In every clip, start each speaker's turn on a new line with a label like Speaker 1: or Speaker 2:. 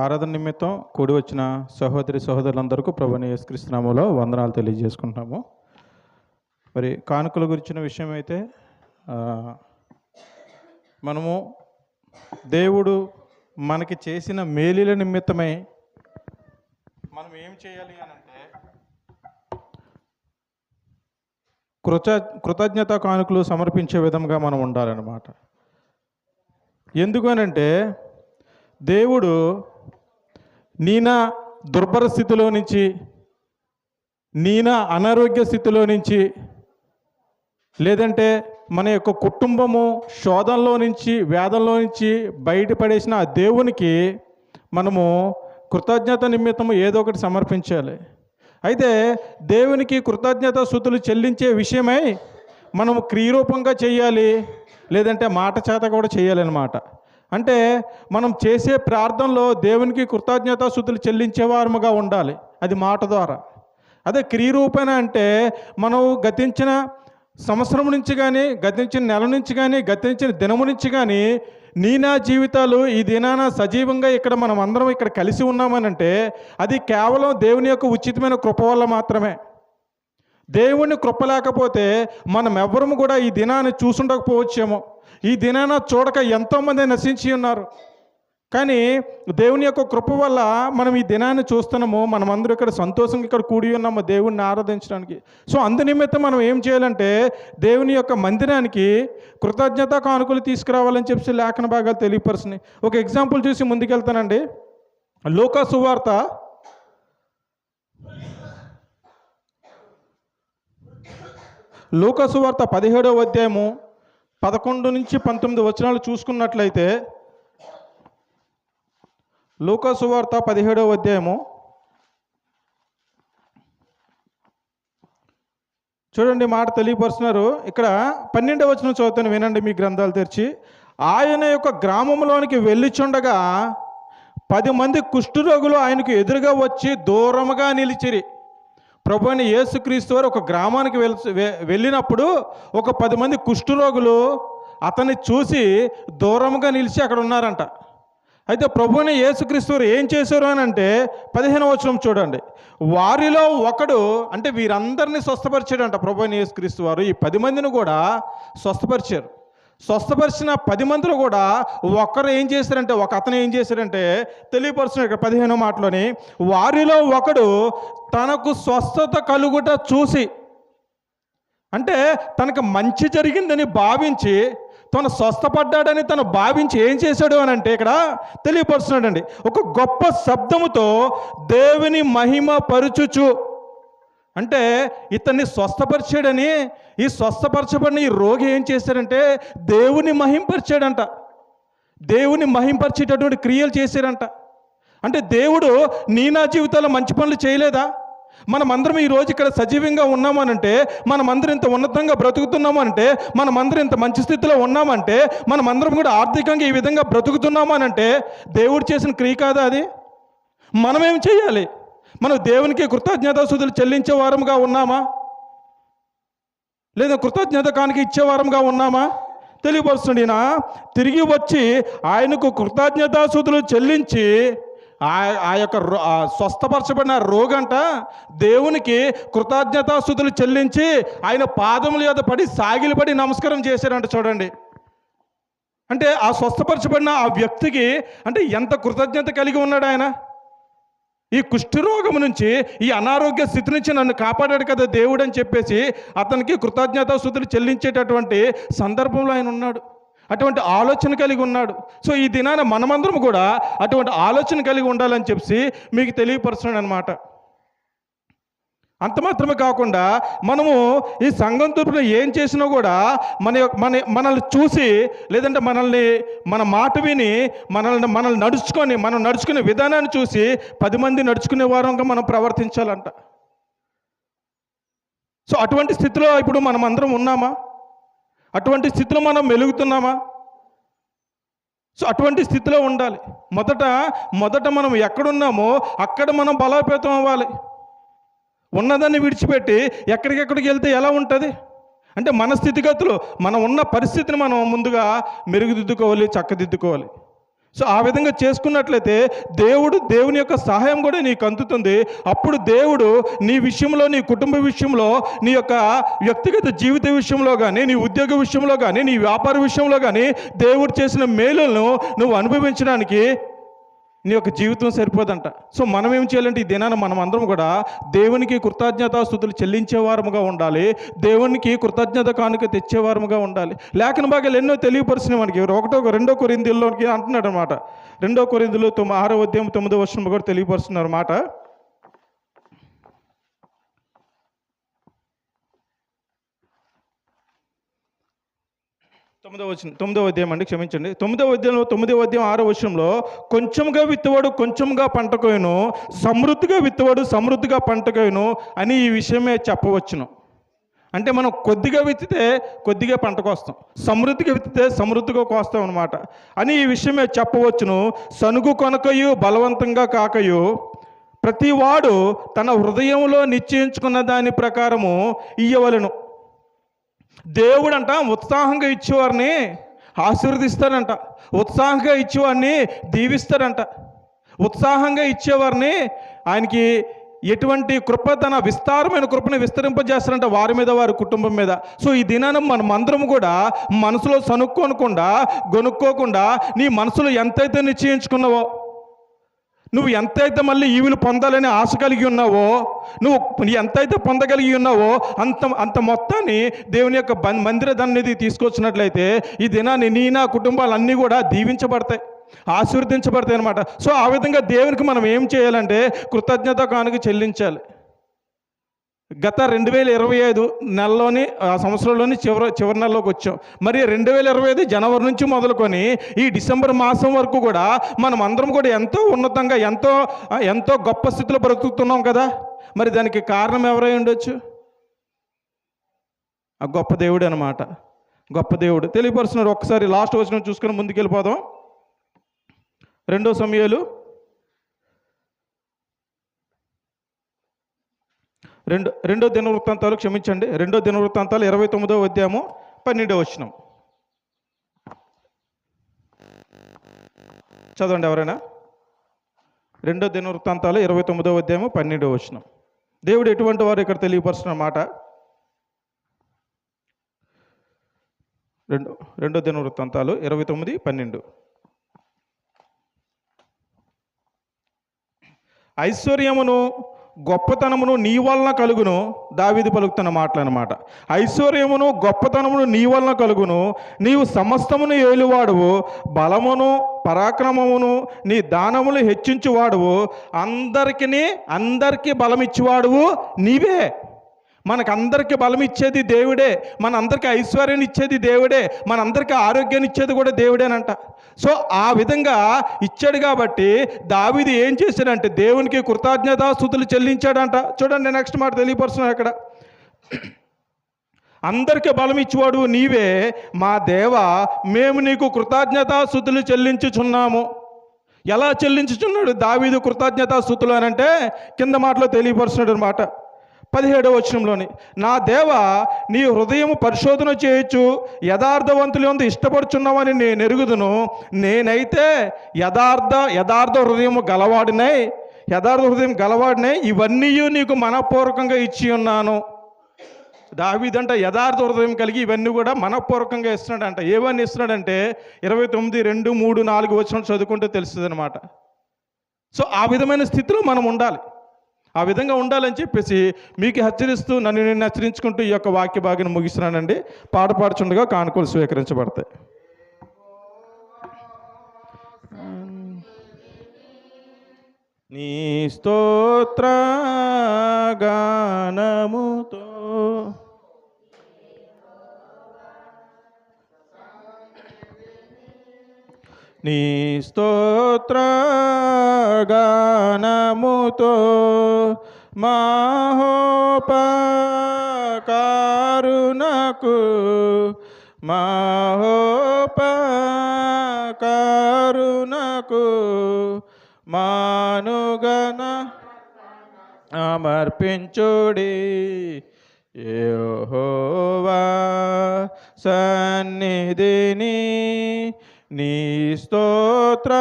Speaker 1: ఆరాధన నిమిత్తం కూడి వచ్చిన సహోదరి సహోదరులందరికీ ప్రభువైన యేసుక్రీస్తు నామములో వందనాలు తెలియజేసుకుంటున్నాము. మరి కానుకల గురించిన విషయం అయితే మనము దేవుడు మనకి చేసిన మేలుల నిమిత్తమై మనం ఏం చేయాలి అని అంటే కృతజ్ఞత కానుకలు సమర్పించే విధంగా మనం ఉండాలన్నమాట. ఎందుకనంటే దేవుడు నీనా దుర్భర స్థితిలో నుంచి, నీనా అనారోగ్య స్థితిలో నుంచి, లేదంటే మన యొక్క కుటుంబము శోధనలో నుంచి, వేదంలో నుంచి బయటపడేసిన ఆ దేవునికి మనము కృతజ్ఞత నిమిత్తము ఏదో ఒకటి సమర్పించాలి. అయితే దేవునికి కృతజ్ఞత స్తుతులు చెల్లించే విషయమై మనము క్రియరూపంగా చేయాలి, లేదంటే మాట చేత కూడా చేయాలన్నమాట. అంటే మనం చేసే ప్రార్థనలో దేవునికి కృతజ్ఞత స్తుతులు చెల్లించేవారముగా ఉండాలి, అది మాట ద్వారా. అదే క్రియరూపేణ అంటే మనం గతించిన సంవత్సరం నుంచి కానీ, గతించిన నెల నుంచి కానీ, గతించిన దినము నుంచి కానీ నా జీవితాలు ఈ దినాన సజీవంగా ఇక్కడ మనం అందరం ఇక్కడ కలిసి ఉన్నామనంటే అది కేవలం దేవుని యొక్క ఉచితమైన కృప వల్ల మాత్రమే. దేవుని కృప లేకపోతే మనం ఎవ్వరము కూడా ఈ దినాన్ని చూసుండకపోవచ్చేమో. ఈ దినాన చూడక ఎంతోమంది నశించి ఉన్నారు. కానీ దేవుని యొక్క కృప వల్ల మనం ఈ దినాన్ని చూస్తున్నాము. మనమందరూ ఇక్కడ సంతోషంగా ఇక్కడ కూడి ఉన్నాము దేవుణ్ణి ఆరాధించడానికి. సో అందునిమిత్తం మనం ఏం చేయాలంటే దేవుని యొక్క మందిరానికి కృతజ్ఞత కానుకలు తీసుకురావాలని చెప్పి లేఖన భాగాలు తెలియపరుస్తున్నాయి. ఒక ఎగ్జాంపుల్ చూసి ముందుకెళ్తానండి. లూకా సువార్త 17వ అధ్యాయము 11 నుంచి 19 వచనాలు చూసుకున్నట్లయితే, లూకా సువార్త 17వ అధ్యాయము చూడండి, మాట తెలియపరుస్తున్నారు. ఇక్కడ 12వ వచనం చదువుతాను, వినండి మీ గ్రంథాలు తెరిచి. ఆయన యొక్క గ్రామంలోనికి వెళ్ళిచుండగా 10 మంది కుష్ఠరోగులు ఆయనకు ఎదురుగా వచ్చి దూరముగా నిలిచిరి. ప్రభు అయిన యేసుక్రీస్తు వారు ఒక గ్రామానికి వెళ్ళినప్పుడు ఒక 10 మంది కుష్ఠరోగులు అతన్ని చూసి దూరంగా నిలిచి అక్కడ ఉన్నారంట. అయితే ప్రభు అయిన యేసుక్రీస్తు వారు ఏం చేశారు అని అంటే 15వ వచనం చూడండి. వారిలో ఒకడు, అంటే వీరందరినీ స్వస్థపరిచాడంట ప్రభు అయిన యేసుక్రీస్తు వారు. ఈ 10 మందిని కూడా స్వస్థపరిచారు. స్వస్థపరిచిన 10 మందిలో కూడా ఒకరు ఏం చేశారంటే, అతను ఏం చేశారంటే తెలియపరుస్తున్నాడు ఇక్కడ 15వ మాటలోని. వారిలో ఒకడు తనకు స్వస్థత కలుగుట చూసి, అంటే తనకు మంచి జరిగిందని భావించి, తను స్వస్థపడ్డాడని తను భావించి ఏం చేశాడు అని అంటే ఇక్కడ తెలియపరుస్తున్నాడండి. ఒక గొప్ప శబ్దముతో దేవుని మహిమ పరుచుచు, అంటే ఇతన్ని స్వస్థపరిచాడని, ఈ స్వస్థపరచబడిన ఈ రోగి ఏం చేశారంటే దేవుని మహింపరిచాడంట. దేవుని మహింపరిచేటటువంటి క్రియలు చేశారంట. అంటే దేవుడు నా జీవితంలో మంచి పనులు చేయలేదా? మనమందరం ఈరోజు ఇక్కడ సజీవంగా ఉన్నామనంటే, మనమందరం ఇంత ఉన్నతంగా బ్రతుకుతున్నామనంటే, మనమందరం ఇంత మంచి స్థితిలో ఉన్నామంటే, మనమందరం కూడా ఆర్థికంగా ఈ విధంగా బ్రతుకుతున్నామనంటే దేవుడు చేసిన క్రియ కాదా అది? మనమేం చేయాలి? మనం దేవునికి కృతజ్ఞతాస్తుతులు చెల్లించే వారంగా ఉన్నామా, లేదా కృతజ్ఞత కానుక ఇచ్చేవారంగా ఉన్నామా? తెలియపరుస్తుంది. తిరిగి వచ్చి ఆయనకు కృతజ్ఞతాస్తుతులు చెల్లించి ఆ యొక్క స్వస్థపరచబడిన రోగంట దేవునికి కృతజ్ఞతాస్తుతులు చెల్లించి ఆయన పాదముల యొద్ద పడి సాగిలపడి నమస్కారం చేశారంట. చూడండి, అంటే ఆ స్వస్థపరచబడిన ఆ వ్యక్తికి అంటే ఎంత కృతజ్ఞత కలిగి ఉన్నాడు ఆయన. ఈ కుష్ఠరోగం నుంచి, ఈ అనారోగ్య స్థితి నుంచి నన్ను కాపాడాడు కదా దేవుడు అని చెప్పేసి అతనికి కృతజ్ఞతాస్తుతులు చెల్లించేటటువంటి సందర్భంలో ఆయన ఉన్నాడు. అటువంటి ఆలోచన కలిగి ఉన్నాడు. సో ఈ దినాన మనమందరం కూడా అటువంటి ఆలోచన కలిగి ఉండాలని చెప్పి మీకు తెలియపరుస్తున్నాడు అనమాట. అంత మాత్రమే కాకుండా మనము ఈ సంఘం తరపున ఏం చేసినా కూడా మనల్ని చూసి, లేదంటే మన మాట విని మనల్ని నడుచుకునే విధానాన్ని చూసి 10 మంది నడుచుకునే వారంగా మనం ప్రవర్తించాలంట. సో అటువంటి స్థితిలో ఇప్పుడు మనం అందరం ఉన్నామా? అటువంటి స్థితిలో మనం మెలుగుతున్నామా? సో అటువంటి స్థితిలో ఉండాలి. మొదట మనం ఎక్కడున్నామో అక్కడ మనం బలోపేతం అవ్వాలి. ఉన్నదాన్ని విడిచిపెట్టి ఎక్కడికెక్కడికి వెళ్తే ఎలా ఉంటుంది? అంటే మన స్థితిగతులు, మనం ఉన్న పరిస్థితిని మనం ముందుగా మెరుగుదిద్దుకోవాలి, చక్కదిద్దుకోవాలి. సో ఆ విధంగా చేసుకున్నట్లయితే దేవుని యొక్క సహాయం కూడా నీకు అందుతుంది. అప్పుడు దేవుడు నీ విషయంలో, నీ కుటుంబ విషయంలో, నీ యొక్క వ్యక్తిగత జీవిత విషయంలో కానీ, నీ ఉద్యోగ విషయంలో కానీ, నీ వ్యాపార విషయంలో కానీ దేవుడు చేసిన మేలులను నువ్వు అనుభవించడానికి నీ యొక్క జీవితం సరిపోదంట. సో మనం ఏం చేయాలంటే ఈ దినాన మనం అందరం కూడా దేవునికి కృతజ్ఞతాస్తుతులు చెల్లించేవారముగా ఉండాలి. దేవునికి కృతజ్ఞత కానుక తెచ్చేవారముగా ఉండాలి. లేఖన భాగాలు ఎన్నో తెలియపరిచినాయి మనకి. 2 కొరింథీయుల్లోకి అంటున్నాడు అనమాట. 2 కొరింథీయులు 6:9 కూడా తెలియపరుస్తున్నారు మాట. తొమ్మిదవ అధ్యాయం అండి, క్షమించండి. 9వ అధ్యాయం 6వ వచనంలో కొంచెంగా విత్తువాడు కొంచెంగా పంటకోయును, సమృద్ధిగా విత్తువాడు సమృద్ధిగా పంటకోయును అని ఈ విషయమే చెప్పవచ్చును. అంటే మనం కొద్దిగా విత్తితే కొద్దిగా పంటకు వస్తాం, సమృద్ధిగా విత్తితే సమృద్ధిగా కోస్తాం అనమాట అని ఈ విషయమే చెప్పవచ్చును. సనుగు కొనకయు బలవంతంగా కాకయు ప్రతివాడు తన హృదయంలో నిశ్చయించుకున్న దాని ప్రకారము ఇయ్యవలెను. దేవుడంట ఉత్సాహంగా ఇచ్చేవారిని ఆశీర్వదిస్తాడంట, ఉత్సాహంగా ఇచ్చేవారిని దీవిస్తాడంట. ఉత్సాహంగా ఇచ్చేవారిని ఆయనకి ఎటువంటి కృప, తన విస్తారమైన కృపను విస్తరింపజేస్తారంట వారి మీద, వారి కుటుంబం మీద. సో ఈ దినాన మనం అందరం కూడా మనసులో సనుక్కోనకుండా, గొనుక్కోకుండా నీ మనసులో ఎంతైతే నిశ్చయించుకున్నావో, నువ్వు ఎంతైతే మళ్ళీ ఈవులు పొందాలని ఆశ కలిగి ఉన్నావో, నువ్వు ఎంతైతే పొందగలిగి ఉన్నావో అంత మొత్తాన్ని దేవుని యొక్క మందిరధనాన్ని తీసుకొచ్చినట్లయితే ఈ దినాన్ని నీ నా కుటుంబాలన్నీ కూడా దీవించబడతాయి, ఆశీర్వదించబడతాయి అనమాట. సో ఆ విధంగా దేవునికి మనం ఏం చేయాలంటే కృతజ్ఞత కానుక చెల్లించాలి. గత 2025 నెలలోని సంవత్సరంలోని చివరి నెలలోకి వచ్చాం. మరి 2025 జనవరి నుంచి మొదలుకొని ఈ డిసెంబర్ మాసం వరకు కూడా మనం అందరం కూడా ఎంతో ఉన్నతంగా, ఎంతో గొప్ప స్థితిలో బ్రతుకుతున్నాం కదా. మరి దానికి కారణం ఎవరై ఉండొచ్చు? ఆ గొప్ప దేవుడు అనమాట. గొప్ప దేవుడు తెలియపరుస్తున్నాడు. ఒక్కసారి లాస్ట్ వచనం చూసుకొని ముందుకెళ్ళిపోదాం. 2 సమూయేలు 2 దినవృత్తాంతాలు, క్షమించండి, 2 దినవృత్తాంతాలు 29వ అధ్యాయము 12వ వచనం చదవండి ఎవరైనా. 2 దినవృత్తాంతాలు 29వ అధ్యాయము 12వ వచనం. దేవుడు ఎటువంటి వారు ఇక్కడ తెలియపరుస్తున్న మాట. 2 దినవృత్తాంతాలు 29:12. ఐశ్వర్యమును గొప్పతనమును నీ వలన కలుగును. దావీదు పలుకుతున్న మాటలన్నమాట. ఐశ్వర్యమును గొప్పతనమును నీ వలన కలుగును, నీవు సమస్తమును ఏలువాడువు, బలమును పరాక్రమమును నీ దానములు హెచ్చించువాడువు, అందరికీ బలం ఇచ్చేవాడువు నీవే. మనకందరికీ బలం ఇచ్చేది దేవుడే, మనందరికీ ఐశ్వర్యాన్ని ఇచ్చేది దేవుడే, మనందరికీ ఆరోగ్యాన్ని ఇచ్చేది కూడా దేవుడేనంట. సో ఆ విధంగా ఇచ్చాడు కాబట్టి దావీదు ఏం చేశాడంటే దేవునికి కృతజ్ఞతాస్తుతులు చెల్లించాడంట. చూడండి నెక్స్ట్ మాట తెలియపరుస్తున్నాడు అక్కడ. అందరికీ బలం ఇచ్చేవాడు నీవే, మా దేవా మేము నీకు కృతజ్ఞతాస్తుతులు చెల్లించుచున్నాము. ఎలా చెల్లించుచున్నాడు దావీదు కృతజ్ఞతాస్తుతులు అని అంటే కింద మాటలో తెలియపరుస్తున్నాడు అనమాట. 17వ వచనంలోని, నా దేవా నీ హృదయము పరిశోధన చేయొచ్చు, యథార్థవంతులందు ఇష్టపడుచున్నావని నేను ఎరుగుదును. నేనైతే యథార్థ హృదయం గలవాడినై ఇవన్నీ నీకు మనపూర్వకంగా ఇచ్చి ఉన్నాను. దావీదంట యథార్థ హృదయం కలిగి ఇవన్నీ కూడా మనపూర్వకంగా ఇస్తున్నాడంట. ఏవన్నీ ఇస్తున్నాడంటే 29, 2, 3, 4 వచనాలు చదువుకుంటే తెలుస్తుంది అనమాట. సో ఆ విధమైన స్థితిలో మనం ఉండాలి. ఆ విధంగా ఉండాలని చెప్పేసి మీకు హెచ్చరిస్తూ నన్ను హెచ్చరించుకుంటూ ఈ యొక్క వాక్య భాగాన్ని ముగిస్తున్నానండి. పాట పాడుచుండగా కానుకలు స్వీకరించబడతాయి. నీ స్తోత్ర గానముతో నీ స్తోత్ర గానముతో మహోపకారునకు మానుగన అమర్పించుడి. యెహోవా సన్నిధిని నీ స్తోత్ర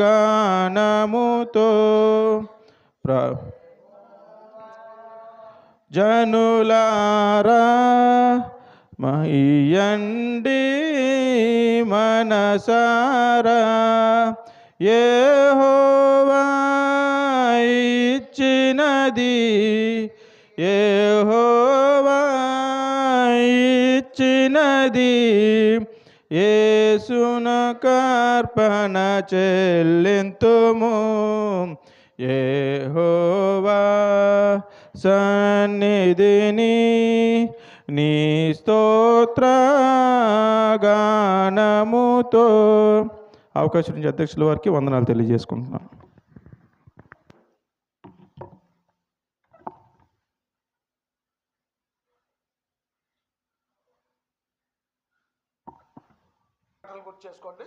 Speaker 1: గానముతో జనులారా మహియండి మనసారా యెహోవా ఇచ్చినది యెహోవా ఇచ్చినది యేసునకర్పణ చెల్లింతుము యెహోవా సన్నిధిని నీ స్తోత్ర గానముతో. అవకాశం నుంచి అధ్యక్షుల వారికి వందనాలు తెలియజేసుకుంటున్నాను.
Speaker 2: గుర్తు చేసుకోండి.